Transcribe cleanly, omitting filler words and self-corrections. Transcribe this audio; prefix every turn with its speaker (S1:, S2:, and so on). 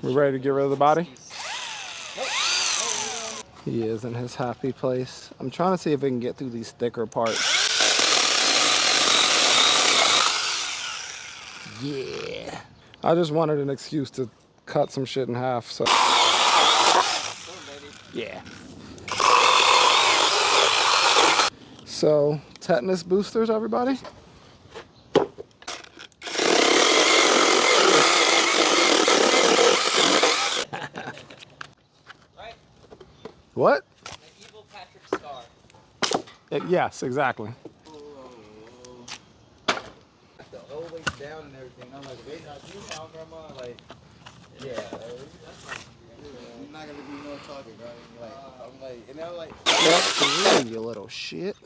S1: We ready to get rid of the body? He is in his happy place. I'm trying to see if we can get through these thicker parts. Yeah. I just wanted an excuse to cut some shit in half, so. Yeah. So, tetanus boosters, everybody? What?
S2: An evil Patrick Star.
S1: Yes, exactly.
S3: The whole way down and everything. I'm like, wait, not you now, grandma. Like, yeah, that's like, I'm not gonna do no talking, bro. Like, I'm like, and I'm like,
S1: Yep, you little shit.